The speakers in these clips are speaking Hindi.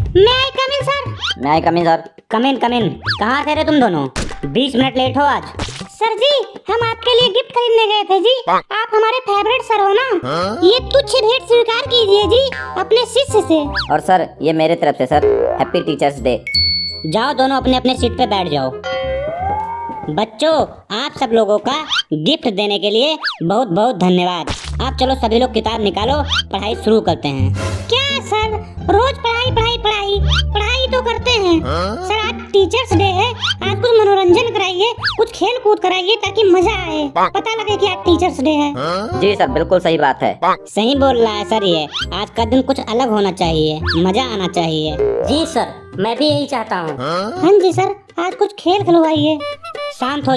मैं कम इन सर। मैं कम इन सर। कम इन। कहाँ थे रे तुम दोनों? 20 मिनट लेट हो आज। सर जी हम आपके लिए गिफ्ट खरीदने गए थे जी। आप हमारे फेवरेट सर हो ना। ये तुच्छ भेंट स्वीकार कीजिए जी अपने शिष्य से। और सर ये मेरे तरफ से सर, हैप्पी टीचर्स डे। जाओ दोनों अपने अपने सीट पे बैठ जाओ। बच्चों आप सब लोगों का गिफ्ट देने के लिए बहुत बहुत धन्यवाद। आप चलो सभी लोग किताब निकालो, पढ़ाई शुरू करते हैं। क्या सर रोज पढ़ाई पढ़ाई पढ़ाई पढ़ाई तो करते हैं। सर आज टीचर्स डे है, आज कुछ मनोरंजन कराइए, कुछ खेल कूद कराइए ताकि मजा आए, पता लगे कि आज टीचर्स डे है। जी सर बिल्कुल सही बात है। सही बोल रहा है सर, ये आज का दिन कुछ अलग होना चाहिए, मजा आना चाहिए। जी सर मैं भी यही चाहता हूँ। हाँ जी सर आज कुछ खेल खिलवाइए। शांत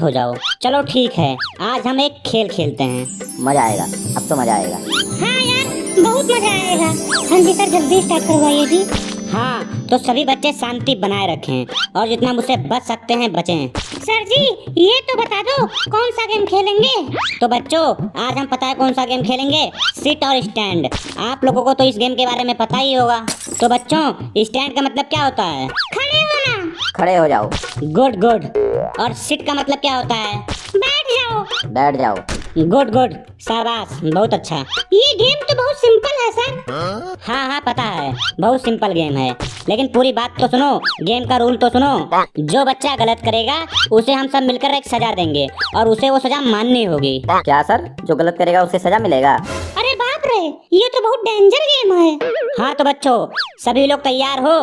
हो जाओ। चलो ठीक है, आज हम एक खेल खेलते हैं। मजा आएगा, अब तो मजा आएगा। हाँ यार बहुत मजा आएगा। हाँ जी सर जल्दी स्टार्ट करवाइए जी। हाँ तो सभी बच्चे शांति बनाए रखें और जितना मुझसे बच सकते हैं बचें। सर जी ये तो बता दो कौन सा गेम खेलेंगे। तो बच्चों आज हम पता है कौन सा गेम खेलेंगे, सिट और स्टैंड। आप लोगों को तो इस गेम के बारे में पता ही होगा। तो बच्चों स्टैंड का मतलब क्या होता है? खड़े होना। खड़े हो जाओ। गुड। और सिट का मतलब क्या होता है? बैठ जाओ। बैठ जाओ। गुड। शाबाश, बहुत अच्छा। ये गेम तो बहुत सिंपल है सर। हाँ पता है, बहुत सिंपल गेम है, लेकिन पूरी बात तो सुनो, गेम का रूल तो सुनो। जो बच्चा गलत करेगा उसे हम सब मिलकर एक सजा देंगे और उसे वो सजा माननी होगी। क्या सर, जो गलत करेगा उसे सजा मिलेगा? अरे बाप रे ये तो बहुत डेंजर गेम है। हाँ तो बच्चों सभी लोग तैयार हो?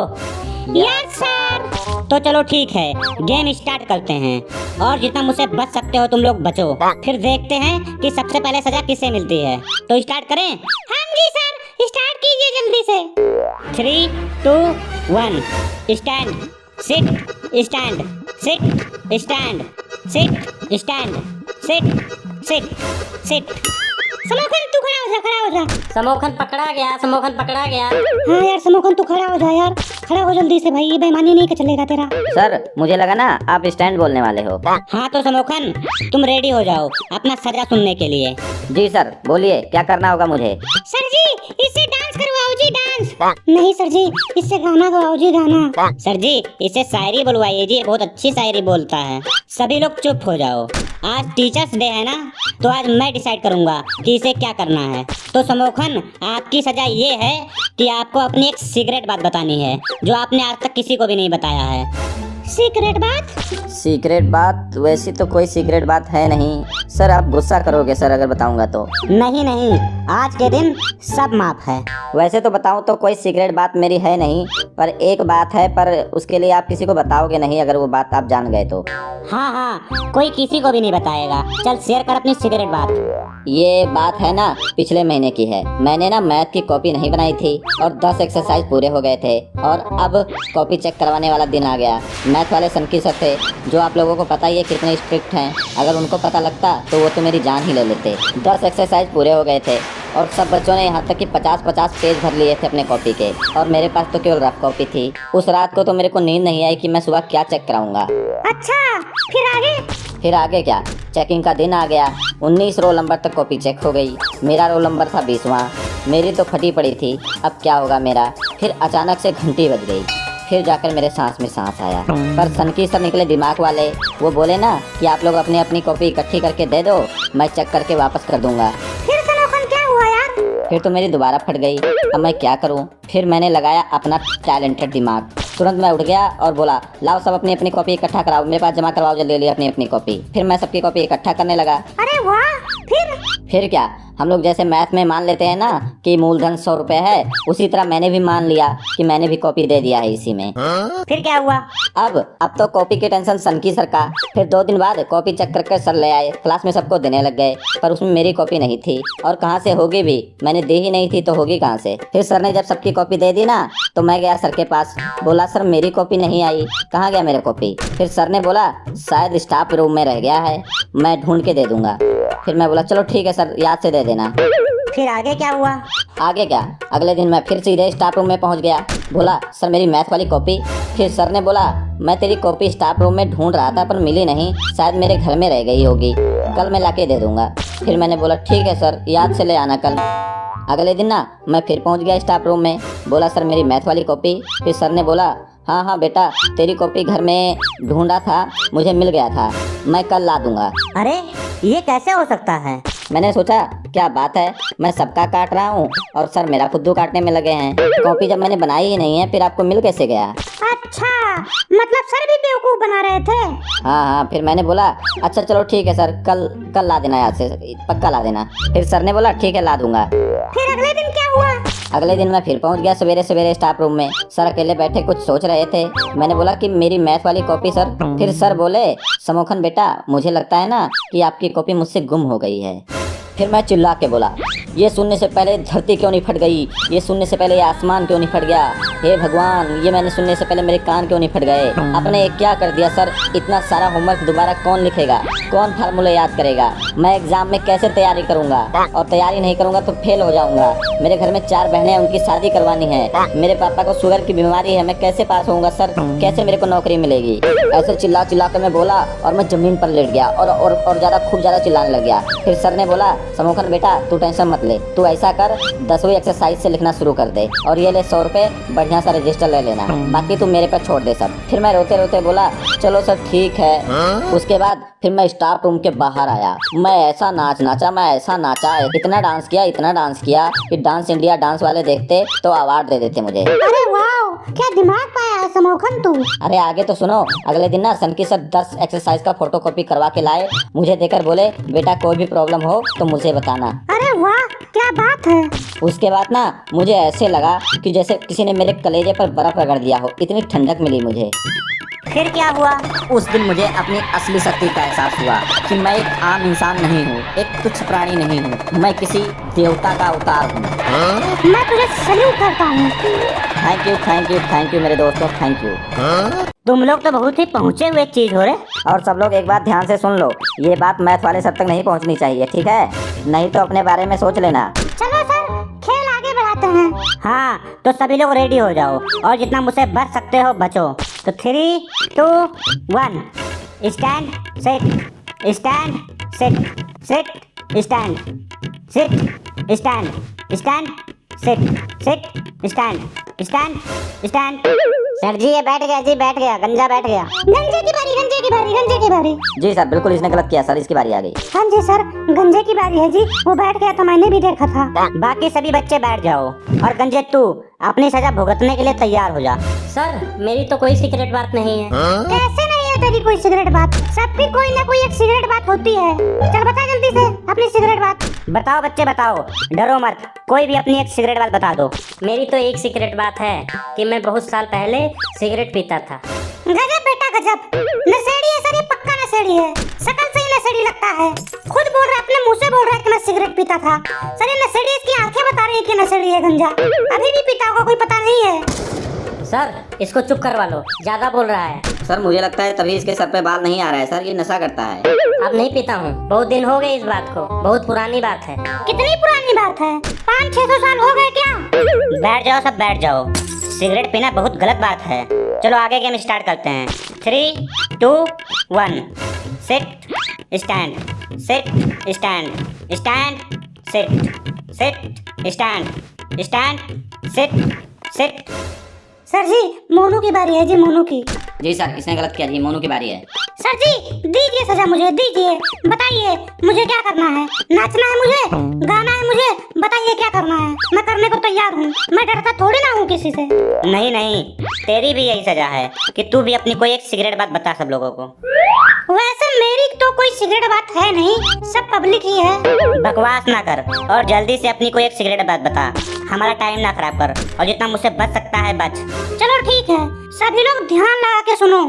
Yes sir. तो चलो ठीक है, गेम स्टार्ट करते हैं और जितना मुझसे बच सकते हो तुम लोग बचो, फिर देखते हैं कि सबसे पहले सजा किसे मिलती है। तो स्टार्ट करें? हाँ जी सर स्टार्ट कीजिए जल्दी से। 3, 2, 1 stand, sit, stand, sit, stand, sit, stand, sit, sit. समोखन तू खड़ा हो जा। समोखन पकड़ा गया। हाँ यार समोखन तू खड़ा हो जा यार, खड़ा हो जल्दी से भाई, ये बेईमानी नहीं चलेगा तेरा। सर मुझे लगा ना आप स्टैंड बोलने वाले हो। हाँ तो समोखन तुम रेडी हो जाओ अपना सजा सुनने के लिए। जी सर बोलिए क्या करना होगा मुझे? सर जी इससे डांस करवाओ जी डांस। नहीं सर जी इससे गाना गवाओ जी गाना। सर जी इसे शायरी बुलवाइए जी, बहुत अच्छी शायरी बोलता है। सभी लोग चुप हो जाओ, आज टीचर्स डे है ना, तो आज मैं डिसाइड करूंगा कि इसे क्या करना है। तो समोखन आपकी सजा ये है कि आपको अपनी एक सीक्रेट बात बतानी है जो आपने आज तक किसी को भी नहीं बताया है। सीक्रेट बात? सीक्रेट बात? वैसी तो कोई सीक्रेट बात है नहीं सर, आप गुस्सा करोगे सर अगर बताऊंगा तो। नहीं आज के दिन सब माफ है। वैसे तो बताऊं तो कोई सीक्रेट बात मेरी है नहीं, पर एक बात है, पर उसके लिए आप किसी को बताओगे नहीं अगर वो बात आप जान गए तो। हाँ कोई किसी को भी नहीं बताएगा। चल शेयर कर अपनी सीक्रेट बात। ये बात है ना पिछले महीने की है। मैंने ना मैथ की कॉपी नहीं बनाई थी और 10 एक्सरसाइज पूरे हो गए थे और अब कॉपी चेक करवाने वाला दिन आ गया। मैथ वाले सनकी सर थे जो आप लोगों को पता ही है कितने स्ट्रिक्ट हैं, अगर उनको पता लगता तो वो तो मेरी जान ही ले लेते। 10 एक्सरसाइज पूरे हो गए थे और सब बच्चों ने यहाँ तक कि 50-50 पेज भर लिए थे अपने कॉपी के और मेरे पास तो केवल रफ कॉपी थी। उस रात को तो मेरे को नींद नहीं आई कि मैं सुबह क्या चेक कराऊंगा। अच्छा फिर आगे क्या, चेकिंग का दिन आ गया। 19 रोल नंबर तक कॉपी चेक हो गई। मेरा रोल नंबर था 20वां। मेरी तो फटी पड़ी थी, अब क्या होगा मेरा। फिर अचानक से घंटी बज गई, फिर जाकर मेरे सांस में सांस आया। पर सनकी सर निकले दिमाग वाले, वो बोले ना कि आप लोग अपनी अपनी कॉपी इकट्ठी करके दे दो, मैं चेक करके वापस कर दूंगा। फिर समोखन क्या हुआ यार? फिर तो मेरी दोबारा फट गई, अब मैं क्या करूं। फिर मैंने लगाया अपना टैलेंटेड दिमाग, तुरंत मैं उठ गया और बोला लाओ सब अपनी अपनी कॉपी इकट्ठा कराओ, मेरे पास जमा करवाओ जल्दी अपनी अपनी कॉपी। फिर मैं सबकी कॉपी इकट्ठा करने लगा। अरे वाह। फिर क्या, हम लोग जैसे मैथ में मान लेते हैं ना कि मूलधन 100 रुपए है, उसी तरह मैंने भी मान लिया कि मैंने भी कॉपी दे दिया है इसी में। फिर क्या हुआ? अब तो कॉपी की टेंशन सनकी सर का। फिर 2 दिन बाद कॉपी चेक करके सर ले आए, क्लास में सबको देने लग गए, पर उसमें मेरी कॉपी नहीं थी और कहाँ से होगी भी, मैंने दी ही नहीं थी तो होगी कहाँ से। फिर सर ने जब सबकी कॉपी दे दी ना तो मैं गया सर के पास, बोला सर मेरी कॉपी नहीं आई, कहाँ गया मेरा कॉपी। फिर सर ने बोला शायद स्टाफ रूम में रह गया है, मैं ढूंढ के दे दूंगा। फिर मैं बोला चलो ठीक है सर याद से दे देना। फिर आगे क्या हुआ? आगे क्या, अगले दिन मैं फिर सीधे स्टाफ रूम में पहुंच गया, बोला सर मेरी मैथ वाली कॉपी। फिर सर ने बोला मैं तेरी कॉपी स्टाफ रूम में ढूंढ रहा था पर मिली नहीं, शायद मेरे घर में रह गई होगी, कल मैं लाके दे दूंगा। फिर मैंने बोला ठीक है सर, याद से ले आना कल। अगले दिन ना मैं फिर पहुंच गया स्टाफ रूम में, बोला सर मेरी मैथ वाली कॉपी। फिर सर ने बोला हाँ हाँ बेटा, तेरी कॉपी घर में ढूंढा था, मुझे मिल गया था, मैं कल ला दूंगा। अरे ये कैसे हो सकता है? मैंने सोचा क्या बात है, मैं सबका काट रहा हूँ और सर मेरा खुद्दू काटने में लगे हैं। कॉपी जब मैंने बनाई ही नहीं है, फिर आपको मिल कैसे गया? अच्छा, मतलब सर भी बेवकूफ बना रहे थे। हाँ हाँ, फिर मैंने बोला अच्छा चलो ठीक है सर, कल ला देना, याद से पक्का ला देना। फिर सर ने बोला ठीक है ला दूंगा। फिर अगले दिन क्या हुआ? अगले दिन मैं फिर पहुंच गया सवेरे सवेरे स्टाफ रूम में। सर अकेले बैठे कुछ सोच रहे थे। मैंने बोला कि मेरी मैथ वाली कॉपी सर। फिर सर बोले समोखन बेटा, मुझे लगता है ना कि आपकी कॉपी मुझसे गुम हो गई है। फिर मैं चिल्ला के बोला ये सुनने से पहले धरती क्यों नहीं फट गई, ये सुनने से पहले ये आसमान क्यों नहीं फट गया, हे भगवान ये मैंने सुनने से पहले मेरे कान क्यों नहीं फट गए। आपने ये क्या कर दिया सर, इतना सारा होमवर्क दोबारा कौन लिखेगा, कौन फार्मूले याद करेगा, मैं एग्जाम में कैसे तैयारी करूंगा, और तैयारी नहीं करूंगा तो फेल हो जाऊंगा। मेरे घर में 4 बहनें हैं, उनकी शादी करवानी है, मेरे पापा को शुगर की बीमारी है, मैं कैसे पास होऊंगा सर, कैसे मेरे को नौकरी मिलेगी। ऐसे चिल्ला चिल्ला कर मैं बोला और मैं जमीन पर लेट गया और ज्यादा खूब ज्यादा चिल्लाने लग गया। फिर सर ने बोला समोखन बेटा तू टेंशन मत ले, तू ऐसा कर 10वीं एक्सरसाइज से लिखना शुरू कर दे और ये ले 100 रुपए, बढ़िया सा रजिस्टर ले लेना, बाकी तू मेरे पे छोड़ दे सब। फिर मैं रोते रोते बोला चलो सर ठीक है। उसके बाद फिर मैं स्टाफ रूम के बाहर आया, मैं ऐसा नाच नाचा, मैं ऐसा नाचा, इतना डांस किया कि डांस इंडिया डांस वाले देखते तो अवार्ड दे देते मुझे। अरे वाह, क्या दिमाग पाया है समोखन तू। अरे आगे तो सुनो। अगले दिन ना सनकी सर 10 एक्सरसाइज का फोटोकॉपी करवा के लाए, मुझे देकर बोले बेटा कोई भी प्रॉब्लम हो तो मुझे बताना। अरे वाह, क्या बात है। उसके बाद ना मुझे ऐसे लगा कि जैसे किसी ने मेरे कलेजे पर बर्फ रगड़ दिया हो, इतनी ठंडक मिली मुझे। फिर क्या हुआ? उस दिन मुझे अपनी असली शक्ति का एहसास हुआ कि मैं एक आम इंसान नहीं हूँ, एक तुच्छ प्राणी नहीं हूँ, मैं किसी देवता का अवतार हूँ। मैं तुझे सल्यूट करता हूँ। थैंक यू मेरे दोस्तों, थैंक यू। तुम लोग तो बहुत ही पहुँचे हुए चीज हो रहे। और सब लोग एक बात ध्यान से सुन लो, ये बात मैथ वाले सब तक नहीं पहुँचनी चाहिए, ठीक है? नहीं तो अपने बारे में सोच लेना। चलो सर, खेल आगे बढ़ाते हैं। हाँ तो सभी लोग रेडी हो जाओ और जितना मुझसे बच सकते हो बचो। तो 3, 2, 1 stand sit stand sit sit stand sit stand stand sit sit stand stand stand. Sir ji ये बैठ गया जी, बैठ गया, गंजा बैठ गया। गंजे की बारी, गंजे की बारी, गंजे की बारी। जी सर बिल्कुल, इसने गलत किया सर, इसकी बारी आ गई। हाँ जी सर, गंजे की बारी है जी, वो बैठ गया था, मैंने भी देखा था। बाकी सभी बच्चे बैठ जाओ और गंजे तू अपनी सजा भुगतने के लिए तैयार हो जा। सर मेरी तो कोई सीक्रेट बात नहीं है। कैसे नहीं है तेरी कोई सिगरेट बात? सबकी कोई ना कोई एक सिगरेट बात होती है। चल बता जल्दी से अपनी सिगरेट बात। बताओ बच्चे बताओ, डरो मत, कोई भी अपनी एक सिगरेट बात बता दो। मेरी तो एक सीक्रेट बात है कि मैं बहुत साल पहले सिगरेट पीता था। गजब बेटा गजब, नशेड़ी है सर, ये पक्का नशेड़ी है, शकल से ही नशेड़ी लगता है। खुद बोल रहा है, अपने मुंह से बोल रहा है कि मैं सिगरेट पीता था। सर ये नशेड़ी, इसकी आंखें बता रही है कि नशेड़ी है गंजा। अभी भी पीता होगा, कोई पता नहीं है। सर इसको चुप करवा लो, ज्यादा बोल रहा है। सर मुझे लगता है तभी इसके सर पे बाल नहीं आ रहा है सर, ये नशा करता है। अब नहीं पीता हूँ, बहुत दिन हो गए इस बात को, बहुत पुरानी बात है। कितनी पुरानी बात है? 500-600 साल हो गए क्या? बैठ जाओ सब, बैठ जाओ। सिगरेट पीना बहुत गलत बात है। चलो आगे गेम स्टार्ट करते हैं। 3, 2, 1 sit stand sit stand stand sit sit stand stand sit sit. Sir ji Monu की बारी है जी, मोनू की। जी सर इसने गलत किया जी, मोनू की बारी है। सर जी दीजिए सजा मुझे, दीजिए, बताइए मुझे क्या करना है? नाचना है मुझे, गाना है मुझे, बताइए क्या करना है? मैं करने को तैयार हूँ, मैं डरता थोड़ी ना हूँ किसी से। नहीं नहीं, तेरी भी यही सजा है कि तू भी अपनी कोई एक सिगरेट बात बता सब लोगों को। वैसे मेरी तो कोई सिगरेट बात है नहीं, सब पब्लिक ही है। बकवास ना कर और जल्दी से अपनी कोई एक सिगरेट बात बता, हमारा टाइम ना खराब कर और जितना मुझसे बच सकता है बच। चलो ठीक है, सभी लोग ध्यान लगा के सुनो।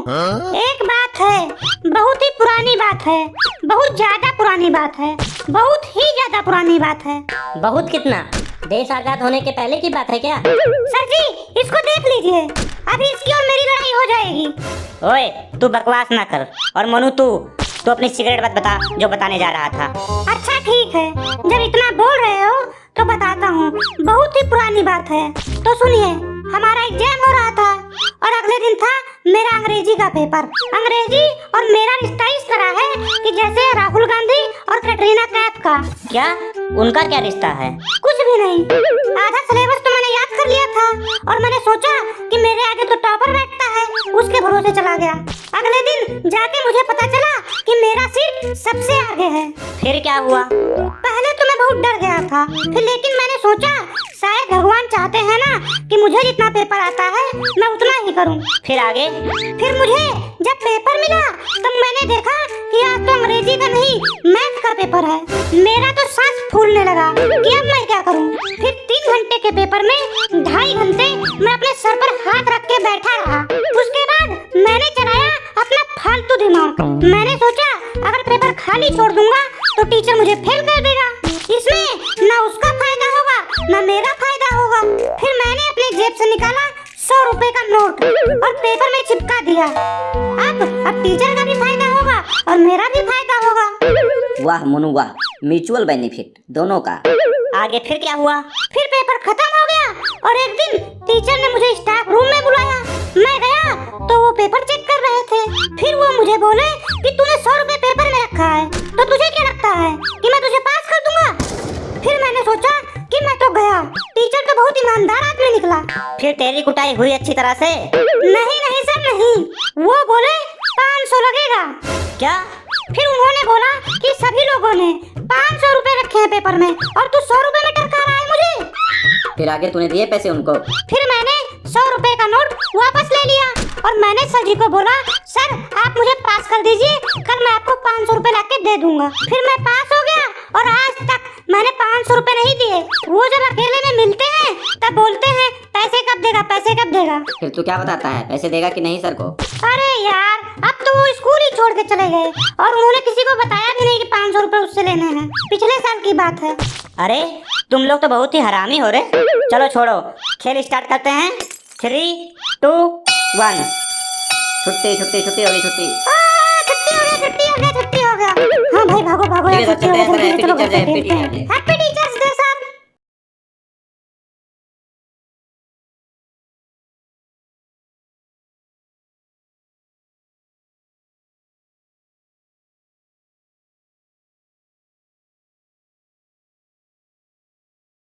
एक बात है, बहुत ही पुरानी बात है, बहुत ज्यादा पुरानी बात है, बहुत ही ज्यादा पुरानी बात है। बहुत कितना? देश आजाद होने के पहले की बात है क्या? सर जी इसको देख लीजिए, अभी इसकी और मेरी लड़ाई हो जाएगी। ओए तू बकवास ना कर और मनु तू अपनी सिगरेट बात बता जो बताने जा रहा था। अच्छा ठीक है, जब इतना बोल रहे हो तो बताता हूँ। बहुत ही पुरानी बात है, तो सुनिए। हमारा एग्जाम हो रहा था और अगले दिन था मेरा अंग्रेजी का पेपर। अंग्रेजी और मेरा रिश्ता इस तरह है कि जैसे राहुल गांधी और कैटरीना कैफ का। क्या उनका क्या रिश्ता है? कुछ भी नहीं, आधा सिलेबस तो मैंने याद कर लिया था और मैंने सोचा कि मेरे आगे तो टॉपर बैठता है, उसके भरोसे चला गया। अगले दिन जाके मुझे पता चला कि मेरा सीट सबसे आगे है। फिर क्या हुआ? पहले तो मैं बहुत डर गया था, फिर लेकिन मैंने सोचा शायद भगवान चाहते हैं ना कि मुझे जितना पेपर आता है मैं उतना ही करूं। फिर आगे? फिर मुझे जब पेपर मिला तब मैंने देखा कि आज तो अंग्रेजी का नहीं मैथ का पेपर है। मेरा तो सांस फूलने लगा कि अब मैं क्या करूं। फिर 3 घंटे के पेपर में 2.5 घंटे मैं अपने सर पर हाथ रख के बैठा रहा। उसके बाद मैंने चलाया अपना फालतू दिमाग। मैंने सोचा अगर पेपर खाली छोड़ दूंगा तो टीचर मुझे फेल कर देगा, इसमें ना उसका फायदा होगा ना मेरा फायदा होगा। फिर मैंने अपने जेब से निकाला 100 रुपए का नोट और पेपर में चिपका दिया। अब टीचर का भी फायदा होगा और मेरा भी फायदा होगा। वाह मोनू वाह, म्यूचुअल बेनिफिट दोनों का। आगे फिर क्या हुआ? फिर पेपर खत्म हो गया और एक दिन टीचर ने मुझे स्टाफ रूम में बुलाया। मैं गया तो वो पेपर चेक कर रहे थे। फिर वो मुझे बोले कि तूने 100 रुपए पेपर में रखा है तो तुझे क्या लगता है कि मैं तुझे पास कर दूंगा? फिर मैंने सोचा कि मैं तो गया, टीचर तो बहुत ईमानदार आदमी निकला। फिर तेरी कुटाई हुई अच्छी तरह से? नहीं नहीं सर नहीं, वो बोले 500 लगेगा। क्या? फिर उन्होंने बोला कि सभी लोगों ने 500 रुपए रखे हैं पेपर में और तू 100 रुपए में टरका रहा है मुझे। फिर आगे तूने दिए पैसे उनको? फिर मैंने 100 रुपए का नोट वापस ले लिया और मैंने सर जी को बोला सर आप मुझे पास कर दीजिए, कल मैं आपको 500 रुपए लाके दे दूंगा। फिर मैं पास हो गया और आज तक मैंने 500 रुपए नहीं दिए। वो जब अकेले में मिलते हैं तब बोलते हैं पैसे कब देगा पैसे कब देगा। फिर तू क्या बताता है, पैसे देगा कि नहीं सर को? अरे यार अब तो वो स्कूल ही छोड़ के चले गए और उन्होंने किसी को बताया भी नहीं कि 500 रुपए उससे लेने हैं। पिछले साल की बात है। अरे तुम लोग तो बहुत ही हरामी हो रे। चलो छोड़ो, खेल स्टार्ट करते हैं। 3, 2, 1। छुट्टी छुट्टी छुट्टी होगी छुट्टी। छुट्टी हो गया छुट्टी हो गया छुट्टी हो गया। हाँ भाई भागो भागो यार, ठीक है, छुट्टी हो चलते हैं, गया, हैप्पी चलो टीचर डे, घर पे हैप्पी खेलते हैं। Teacher day. हैप्पी